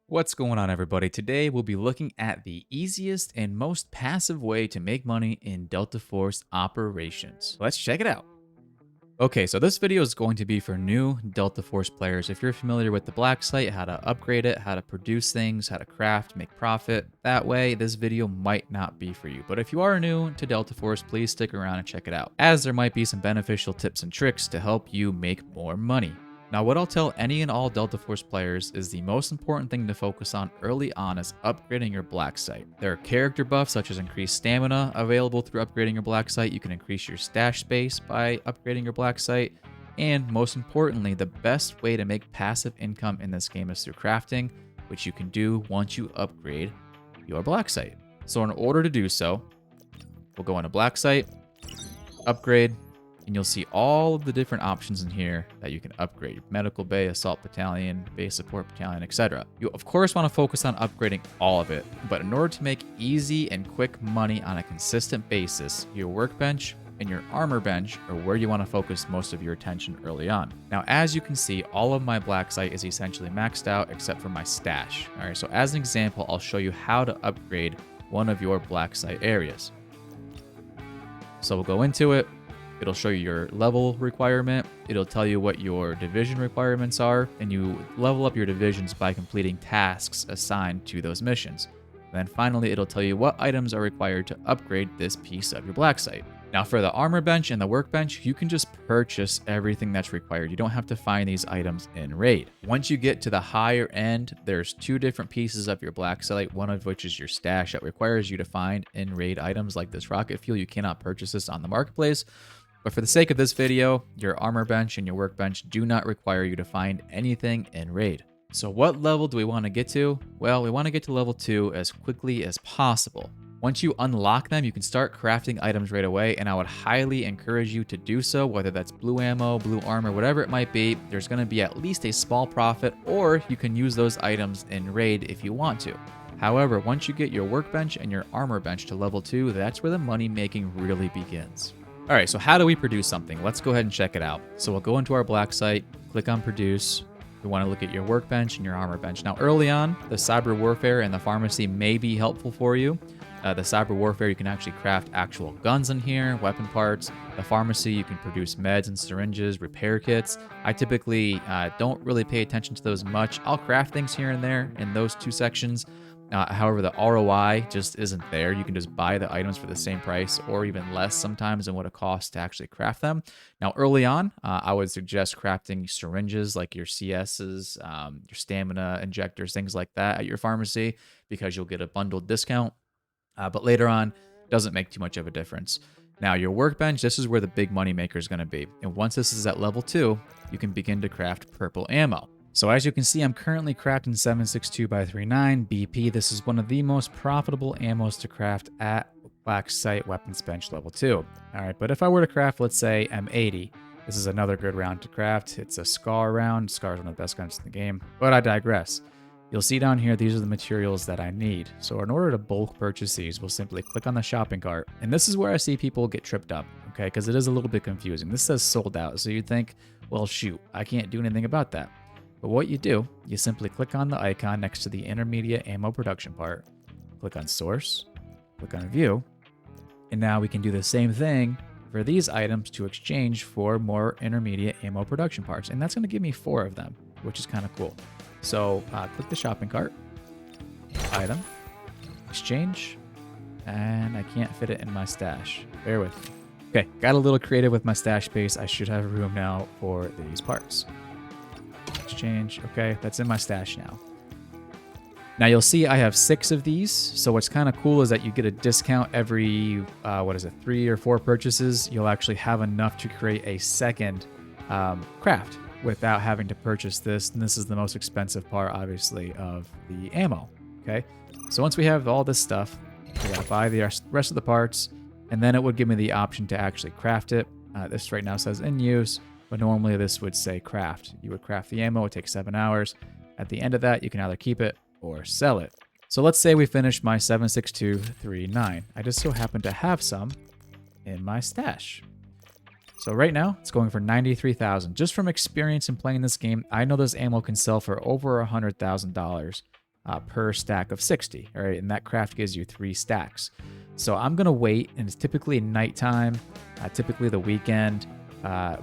What's going on, everybody? Today we'll be looking at the easiest and most passive way to make money in Delta Force operations. Let's check it out. Okay, so this video is going to be for new Delta Force players. If you're familiar with the Black Site, how to upgrade it, how to produce things, how to craft, make profit, that way this video might not be for you. But if you are new to Delta Force, please stick around and check it out, as there might be some beneficial tips and tricks to help you make more money. Now, what I'll tell any and all Delta Force players is the most important thing to focus on early on is upgrading your Black Site. There are character buffs such as increased stamina available through upgrading your Black Site. You can increase your stash space by upgrading your Black Site. And most importantly, the best way to make passive income in this game is through crafting, which you can do once you upgrade your Black Site. So in order to do so, we'll go into Black Site, upgrade, and you'll see all of the different options in here that you can upgrade. Medical Bay, Assault Battalion, Base Support Battalion, etc. You of course want to focus on upgrading all of it, but in order to make easy and quick money on a consistent basis, your workbench and your armor bench are where you want to focus most of your attention early on. Now, as you can see, all of my Black Site is essentially maxed out except for my stash. All right, so as an example, I'll show you how to upgrade one of your Black Site areas. So we'll go into it. It'll show you your level requirement. It'll tell you what your division requirements are, and you level up your divisions by completing tasks assigned to those missions. And then finally, it'll tell you what items are required to upgrade this piece of your Black Site. Now, for the armor bench and the workbench, you can just purchase everything that's required. You don't have to find these items in raid. Once you get to the higher end, there's two different pieces of your Black Site, one of which is your stash that requires you to find in raid items like this rocket fuel. You cannot purchase this on the marketplace. But for the sake of this video, your armor bench and your workbench do not require you to find anything in raid. So what level do we want to get to? Well, we want to get to level 2 as quickly as possible. Once you unlock them, you can start crafting items right away, and I would highly encourage you to do so, whether that's blue ammo, blue armor, whatever it might be. There's going to be at least a small profit, or you can use those items in raid if you want to. However, once you get your workbench and your armor bench to level 2, that's where the money making really begins. All right, so how do we produce something? Let's go ahead and check it out. So we'll go into our Black Site, click on Produce. We want to look at your workbench and your armor bench. Now, early on, the cyber warfare and the pharmacy may be helpful for you. The cyber warfare, you can actually craft actual guns in here, weapon parts. The pharmacy, you can produce meds and syringes, repair kits. I typically don't really pay attention to those much. I'll craft things here and there in those two sections. However, the ROI just isn't there. You can just buy the items for the same price or even less sometimes than what it costs to actually craft them. Now, early on, I would suggest crafting syringes like your CSs, your stamina injectors, things like that at your pharmacy because you'll get a bundled discount. But later on, it doesn't make too much of a difference. Now, your workbench, this is where the big money maker is going to be. And once this is at level 2, you can begin to craft purple ammo. So as you can see, I'm currently crafting 7.62x39 BP. This is one of the most profitable ammos to craft at Black Site Weapons Bench level 2. All right, but if I were to craft, let's say M80, this is another good round to craft. It's a Scar round. Scar is one of the best guns in the game, but I digress. You'll see down here, these are the materials that I need. So in order to bulk purchase these, we'll simply click on the shopping cart. And this is where I see people get tripped up, okay? Because it is a little bit confusing. This says sold out. So you think, well, shoot, I can't do anything about that. But what you do, you simply click on the icon next to the intermediate ammo production part, click on source, click on view, and now we can do the same thing for these items to exchange for more intermediate ammo production parts. And that's going to give me 4 of them, which is kind of cool. So click the shopping cart, item, exchange, and I can't fit it in my stash. Bear with me. Okay, got a little creative with my stash space. I should have room now for these parts. Exchange. Okay, that's in my stash now. Now you'll see I have 6 of these. So what's kind of cool is that you get a discount every, 3 or 4 purchases. You'll actually have enough to create a second craft without having to purchase this. And this is the most expensive part, obviously, of the ammo. Okay, so once we have all this stuff, we gotta buy the rest of the parts, and then it would give me the option to actually craft it. This right now says in use. But normally this would say craft. You would craft the ammo, it takes 7 hours. At the end of that, you can either keep it or sell it. So let's say we finish my 7.6239. I just so happen to have some in my stash. So right now, it's going for $93,000. Just from experience in playing this game, I know this ammo can sell for over $100,000 per stack of 60, all right? And that craft gives you 3 stacks. So I'm going to wait, and it's typically nighttime, typically the weekend,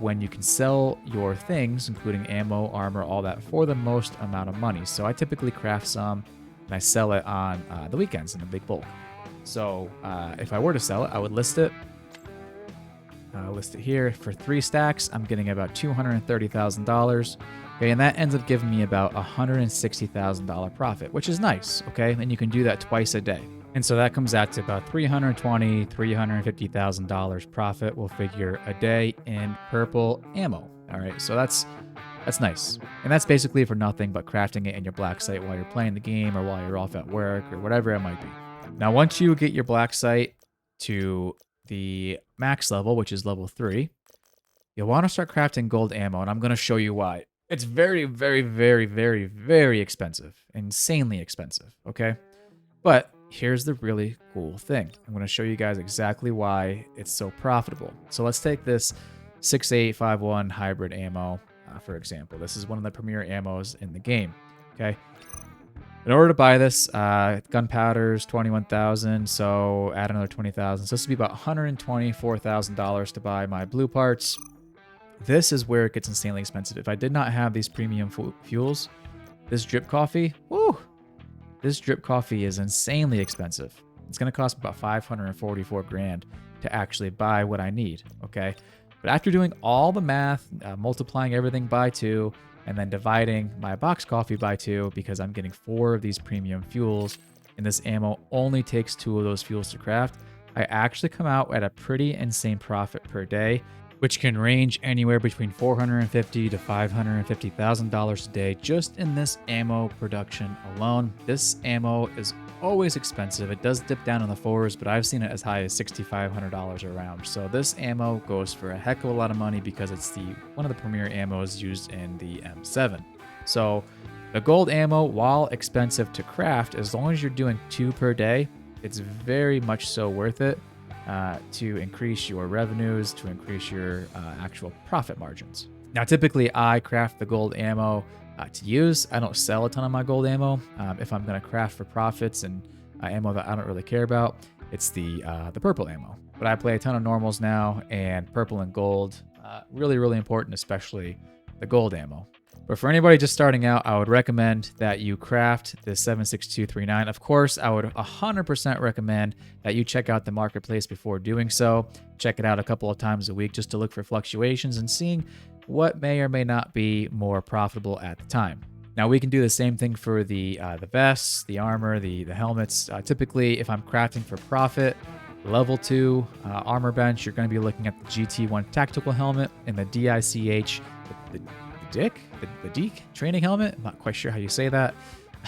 when you can sell your things, including ammo, armor, all that, for the most amount of money. So I typically craft some, and I sell it on the weekends in a big bulk. So if I were to sell it, I would list it. List it here for 3 stacks. I'm getting about $230,000. Okay, and that ends up giving me about $160,000 profit, which is nice. Okay, and you can do that twice a day. And so that comes out to about $320,000, $350,000 profit, we'll figure, a day in purple ammo. All right, so that's nice. And that's basically for nothing but crafting it in your black site while you're playing the game or while you're off at work or whatever it might be. Now, once you get your black site to the max level, which is level 3, you'll want to start crafting gold ammo, and I'm going to show you why. It's very, very, very, very, very expensive. Insanely expensive, okay? But here's the really cool thing. I'm going to show you guys exactly why it's so profitable. So let's take this 6851 hybrid ammo, for example. This is one of the premier ammos in the game, okay? In order to buy this, gunpowder's $21,000, so add another $20,000. So this would be about $124,000 to buy my blue parts. This is where it gets insanely expensive. If I did not have these premium fuels, this drip coffee, woo! This drip coffee is insanely expensive. It's going to cost about $544,000 to actually buy what I need, okay? But after doing all the math, multiplying everything by 2, and then dividing my box coffee by 2, because I'm getting 4 of these premium fuels, and this ammo only takes 2 of those fuels to craft, I actually come out at a pretty insane profit per day, which can range anywhere between $450,000 to $550,000 a day just in this ammo production alone. This ammo is always expensive. It does dip down in the 4s, but I've seen it as high as $6,500 a round. So this ammo goes for a heck of a lot of money because it's one of the premier ammos used in the M7. So the gold ammo, while expensive to craft, as long as you're doing 2 per day, it's very much so worth it. To increase your revenues, to increase your actual profit margins. Now, typically, I craft the gold ammo to use. I don't sell a ton of my gold ammo. If I'm going to craft for profits and ammo that I don't really care about, it's the purple ammo. But I play a ton of normals now, and purple and gold, really, really important, especially the gold ammo. But for anybody just starting out, I would recommend that you craft the 76239. Of course, I would 100% recommend that you check out the marketplace before doing so. Check it out a couple of times a week just to look for fluctuations and seeing what may or may not be more profitable at the time. Now, we can do the same thing for the vests, the armor, the helmets. Typically, if I'm crafting for profit, level 2 armor bench, you're going to be looking at the GT1 tactical helmet and the DICH, the DEEK training helmet. I'm not quite sure how you say that,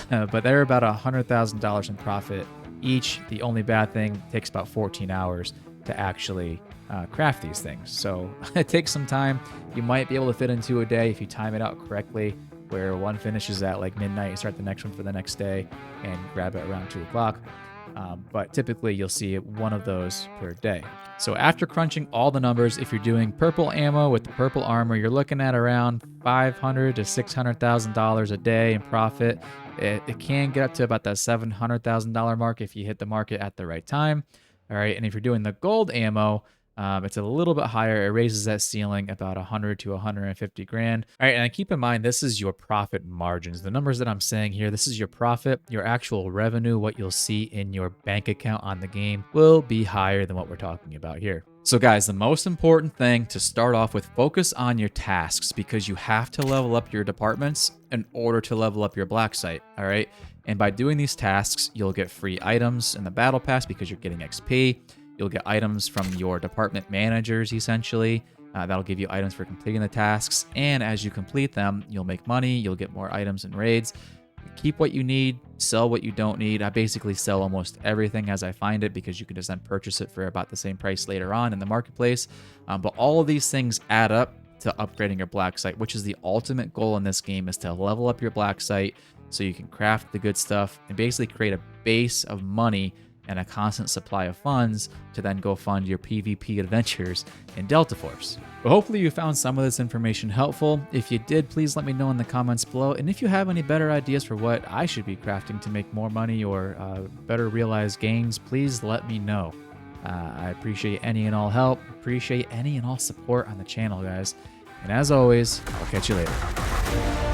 but they're about $100,000 in profit each. The only bad thing, takes about 14 hours to actually craft these things. So it takes some time. You might be able to fit into a day if you time it out correctly, where one finishes at like midnight, you start the next one for the next day and grab it around 2 o'clock. But typically you'll see one of those per day. So after crunching all the numbers, if you're doing purple ammo with the purple armor, you're looking at around $500,000 to $600,000 a day in profit. It can get up to about that $700,000 mark if you hit the market at the right time. All right, and if you're doing the gold ammo, it's a little bit higher. It raises that ceiling about $100,000 to $150,000. All right, and keep in mind, this is your profit margins. The numbers that I'm saying here, this is your profit, your actual revenue, what you'll see in your bank account on the game will be higher than what we're talking about here. So guys, the most important thing to start off with, focus on your tasks, because you have to level up your departments in order to level up your black site, all right? And by doing these tasks, you'll get free items in the battle pass because you're getting XP. You'll get items from your department managers, essentially. That'll give you items for completing the tasks. And as you complete them, you'll make money. You'll get more items and raids. Keep what you need, sell what you don't need. I basically sell almost everything as I find it because you can just then purchase it for about the same price later on in the marketplace. But all of these things add up to upgrading your black site, which is the ultimate goal in this game, is to level up your black site so you can craft the good stuff and basically create a base of money and a constant supply of funds to then go fund your PvP adventures in Delta Force. But hopefully you found some of this information helpful. If you did, please let me know in the comments below. And if you have any better ideas for what I should be crafting to make more money or better realize gains, please let me know. I appreciate any and all help, appreciate any and all support on the channel, guys. And as always, I'll catch you later.